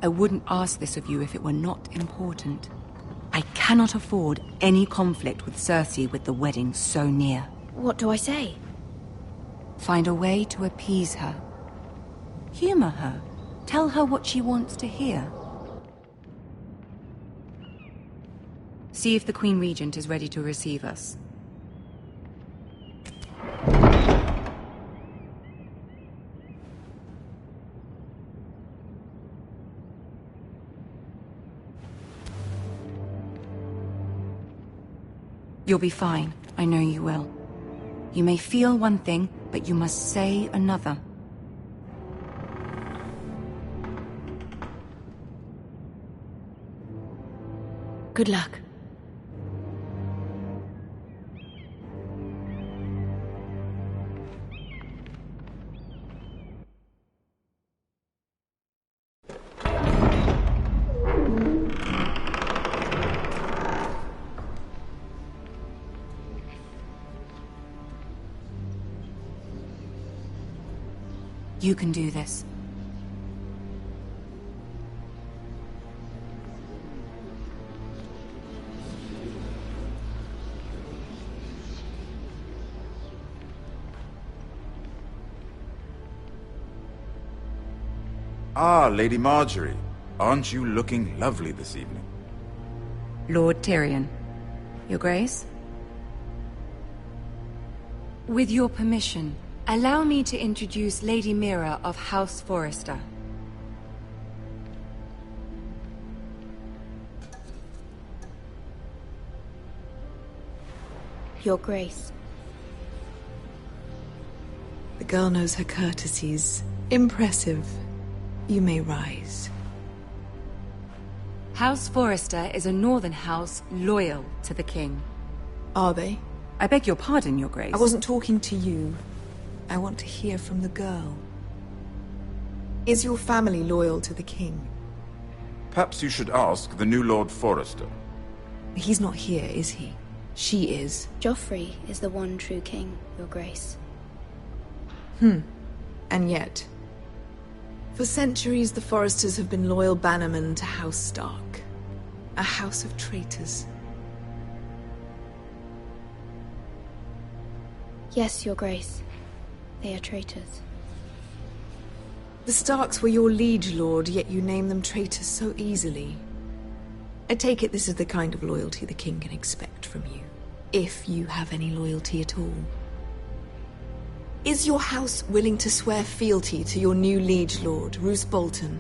I wouldn't ask this of you if it were not important. I cannot afford any conflict with Cersei with the wedding so near. What do I say? Find a way to appease her. Humor her. Tell her what she wants to hear. See if the Queen Regent is ready to receive us. You'll be fine. I know you will. You may feel one thing, but you must say another. Good luck. You can do this. Ah, Lady Marjorie. Aren't you looking lovely this evening? Lord Tyrion. Your Grace? With your permission, allow me to introduce Lady Mira of House Forrester. Your Grace. The girl knows her courtesies. Impressive. You may rise. House Forrester is a northern house loyal to the king. Are they? I beg your pardon, Your Grace. I wasn't talking to you. I want to hear from the girl. Is your family loyal to the king? Perhaps you should ask the new Lord Forrester. He's not here, is he? She is. Joffrey is the one true king, Your Grace. And yet, for centuries the Forresters have been loyal bannermen to House Stark. A house of traitors. Yes, Your Grace. They are traitors. The Starks were your liege lord, yet you name them traitors so easily. I take it this is the kind of loyalty the king can expect from you. If you have any loyalty at all. Is your house willing to swear fealty to your new liege lord, Roose Bolton?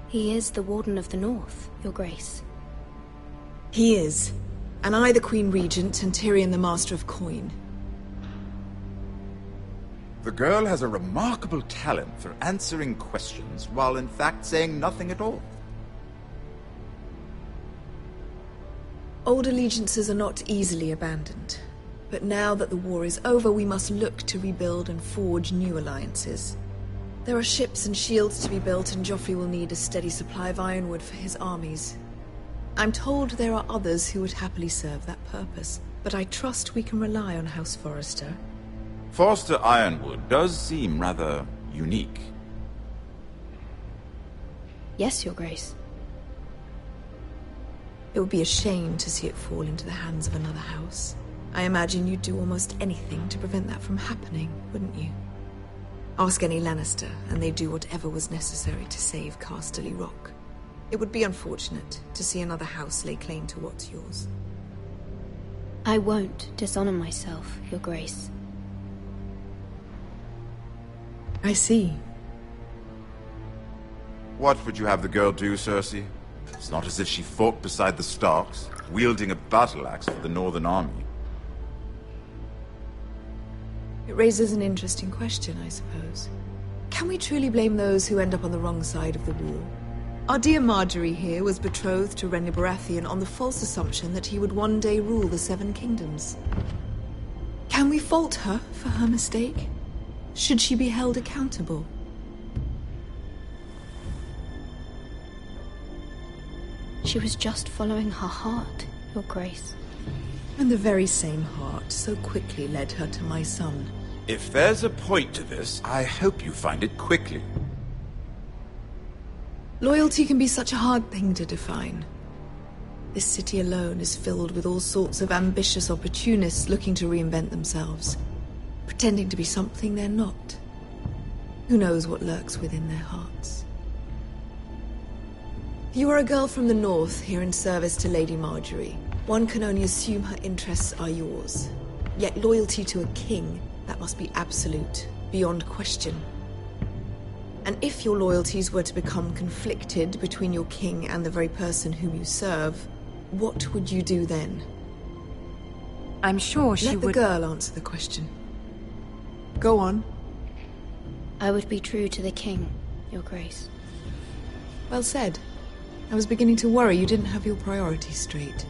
He is the Warden of the North, Your Grace. He is. And I the Queen Regent, and Tyrion the Master of Coin. The girl has a remarkable talent for answering questions while in fact saying nothing at all. Old allegiances are not easily abandoned. But now that the war is over, we must look to rebuild and forge new alliances. There are ships and shields to be built, and Joffrey will need a steady supply of ironwood for his armies. I'm told there are others who would happily serve that purpose, but I trust we can rely on House Forrester. Forster Ironwood does seem rather unique. Yes, Your Grace. It would be a shame to see it fall into the hands of another house. I imagine you'd do almost anything to prevent that from happening, wouldn't you? Ask any Lannister, and they'd do whatever was necessary to save Casterly Rock. It would be unfortunate to see another house lay claim to what's yours. I won't dishonor myself, Your Grace. I see. What would you have the girl do, Cersei? It's not as if she fought beside the Starks, wielding a battle axe for the Northern Army. It raises an interesting question, I suppose. Can we truly blame those who end up on the wrong side of the war? Our dear Marjorie here was betrothed to Renly Baratheon on the false assumption that he would one day rule the Seven Kingdoms. Can we fault her for her mistake? Should she be held accountable? She was just following her heart, Your Grace. And the very same heart so quickly led her to my son. If there's a point to this, I hope you find it quickly. Loyalty can be such a hard thing to define. This city alone is filled with all sorts of ambitious opportunists looking to reinvent themselves, pretending to be something they're not. Who knows what lurks within their hearts? You are a girl from the north, here in service to Lady Marjorie. One can only assume her interests are yours. Yet loyalty to a king, that must be absolute, beyond question. And if your loyalties were to become conflicted between your king and the very person whom you serve, what would you do then? I'm sure she would... Let the girl answer the question. Go on. I would be true to the king, Your Grace. Well said. I was beginning to worry you didn't have your priorities straight.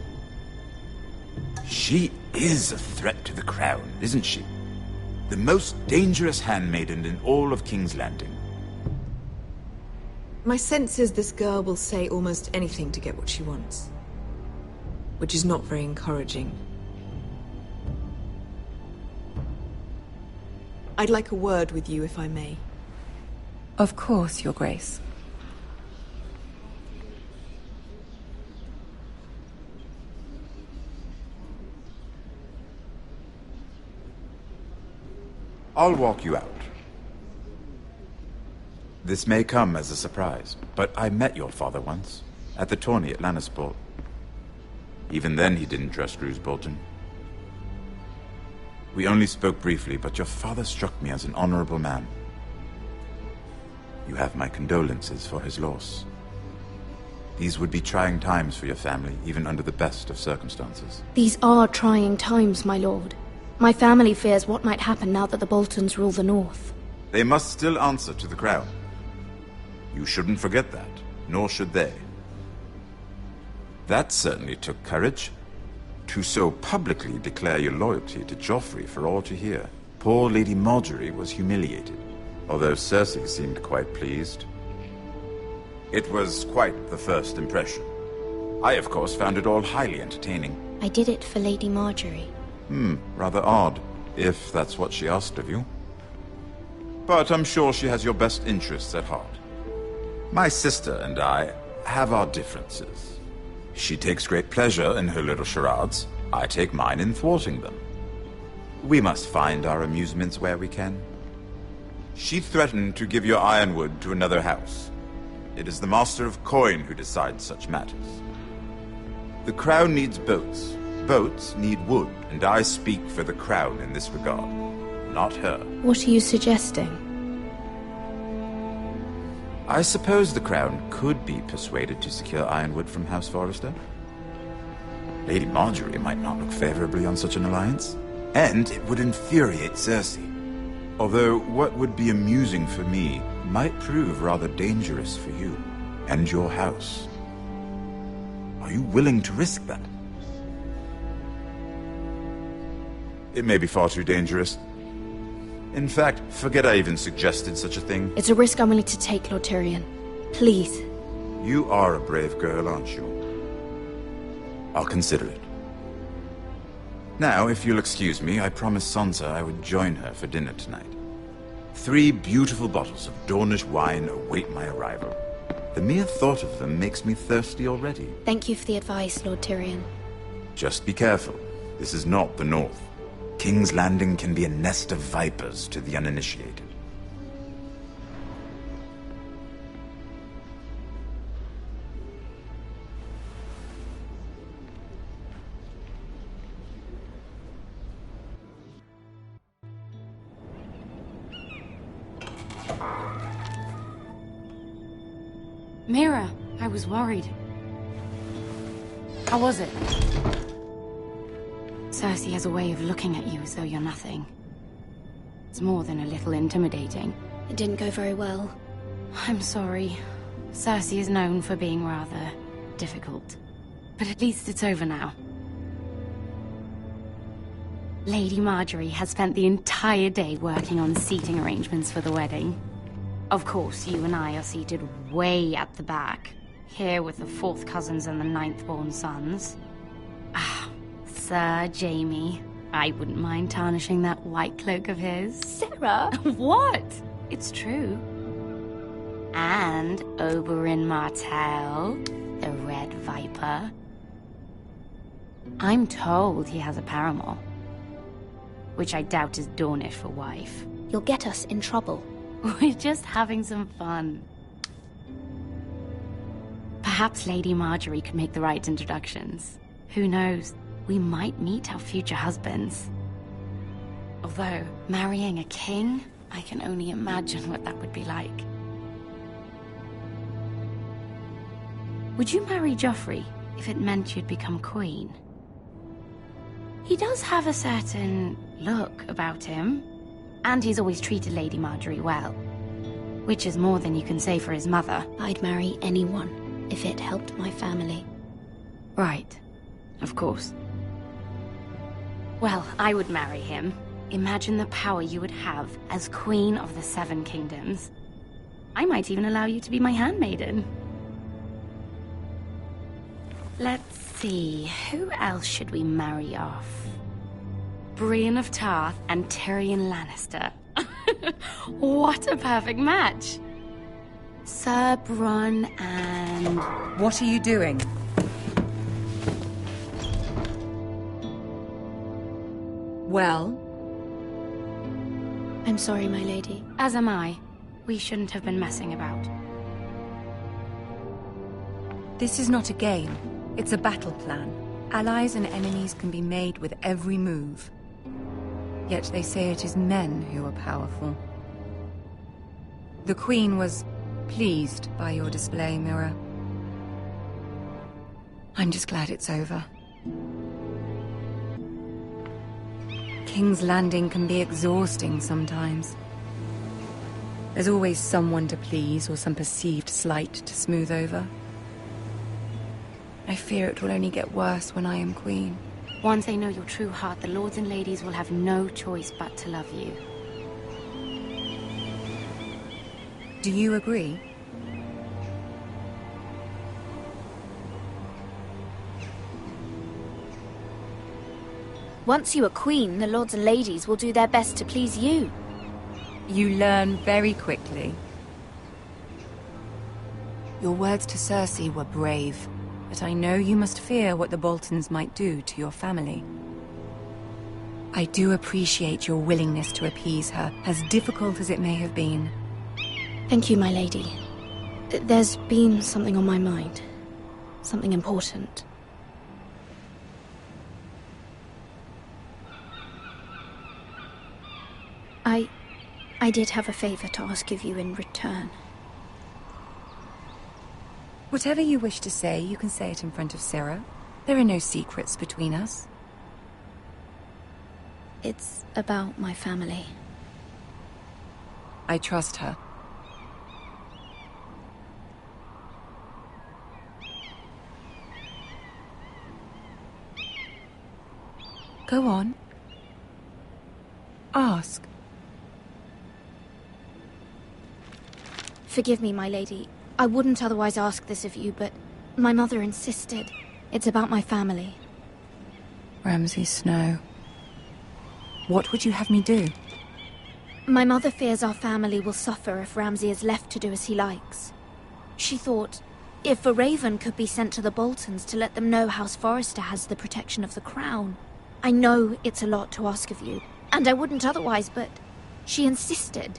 She is a threat to the crown, isn't she? The most dangerous handmaiden in all of King's Landing. My sense is this girl will say almost anything to get what she wants. Which is not very encouraging. I'd like a word with you, if I may. Of course, Your Grace. I'll walk you out. This may come as a surprise, but I met your father once, at the tourney at Lannisport. Even then he didn't trust Roose Bolton. We only spoke briefly, but your father struck me as an honorable man. You have my condolences for his loss. These would be trying times for your family, even under the best of circumstances. These are trying times, my lord. My family fears what might happen now that the Boltons rule the North. They must still answer to the crown. You shouldn't forget that, nor should they. That certainly took courage. To so publicly declare your loyalty to Joffrey for all to hear. Poor Lady Marjorie was humiliated, although Cersei seemed quite pleased. It was quite the first impression. I, of course, found it all highly entertaining. I did it for Lady Marjorie. Rather odd, if that's what she asked of you. But I'm sure she has your best interests at heart. My sister and I have our differences. She takes great pleasure in her little charades. I take mine in thwarting them. We must find our amusements where we can. She threatened to give your ironwood to another house. It is the Master of Coin who decides such matters. The crown needs boats. Boats need wood, and I speak for the crown in this regard, not her. What are you suggesting? I suppose the crown could be persuaded to secure ironwood from House Forrester. Lady Marjorie might not look favorably on such an alliance, and it would infuriate Cersei. Although what would be amusing for me might prove rather dangerous for you and your house. Are you willing to risk that? It may be far too dangerous. In fact, forget I even suggested such a thing. It's a risk I'm willing to take, Lord Tyrion. Please. You are a brave girl, aren't you? I'll consider it. Now, if you'll excuse me, I promised Sansa I would join her for dinner tonight. 3 beautiful bottles of Dornish wine await my arrival. The mere thought of them makes me thirsty already. Thank you for the advice, Lord Tyrion. Just be careful. This is not the North. King's Landing can be a nest of vipers to the uninitiated. Mira, I was worried. How was it? Cersei has a way of looking at you as though you're nothing. It's more than a little intimidating. It didn't go very well. I'm sorry. Cersei is known for being rather difficult. But at least it's over now. Lady Marjorie has spent the entire day working on seating arrangements for the wedding. Of course, you and I are seated way at the back, here with the 4th cousins and the 9th-born sons. Ah, Sir Jaime. I wouldn't mind tarnishing that white cloak of his. Sarah! What? It's true. And Oberyn Martell, the Red Viper. I'm told he has a paramour, which I doubt is Dornish for wife. You'll get us in trouble. We're just having some fun. Perhaps Lady Marjorie could make the right introductions. Who knows? We might meet our future husbands. Although, marrying a king, I can only imagine what that would be like. Would you marry Joffrey if it meant you'd become queen? He does have a certain look about him, and he's always treated Lady Marjorie well, which is more than you can say for his mother. I'd marry anyone if it helped my family. Right, of course. Well, I would marry him. Imagine the power you would have as Queen of the Seven Kingdoms. I might even allow you to be my handmaiden. Let's see, who else should we marry off? Brienne of Tarth and Tyrion Lannister. What a perfect match! Sir Bronn and... What are you doing? Well? I'm sorry, my lady. As am I. We shouldn't have been messing about. This is not a game. It's a battle plan. Allies and enemies can be made with every move. Yet they say it is men who are powerful. The Queen was pleased by your display, Mira. I'm just glad it's over. King's Landing can be exhausting sometimes. There's always someone to please or some perceived slight to smooth over. I fear it will only get worse when I am queen. Once they know your true heart, the lords and ladies will have no choice but to love you. Do you agree? Once you are queen, the lords and ladies will do their best to please you. You learn very quickly. Your words to Cersei were brave, but I know you must fear what the Boltons might do to your family. I do appreciate your willingness to appease her, as difficult as it may have been. Thank you, my lady. There's been something on my mind. Something important. I did have a favor to ask of you in return. Whatever you wish to say, you can say it in front of Sarah. There are no secrets between us. It's about my family. I trust her. Go on. Ask. Forgive me, my lady. I wouldn't otherwise ask this of you, but my mother insisted. It's about my family. Ramsay Snow. What would you have me do? My mother fears our family will suffer if Ramsay is left to do as he likes. She thought, if a raven could be sent to the Boltons to let them know House Forrester has the protection of the crown. I know it's a lot to ask of you, and I wouldn't otherwise, but she insisted.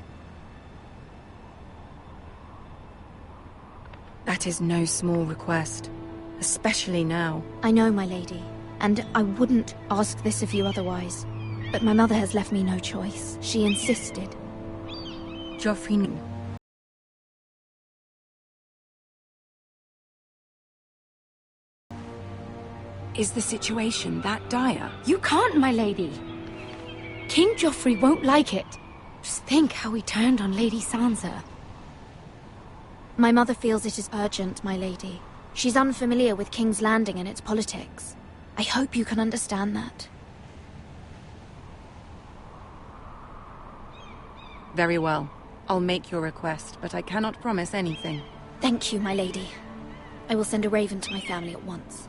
That is no small request, especially now. I know, my lady, and I wouldn't ask this of you otherwise. But my mother has left me no choice. She insisted. Joffrey... Is the situation that dire? You can't, my lady! King Joffrey won't like it. Just think how he turned on Lady Sansa. My mother feels it is urgent, my lady. She's unfamiliar with King's Landing and its politics. I hope you can understand that. Very well. I'll make your request, but I cannot promise anything. Thank you, my lady. I will send a raven to my family at once.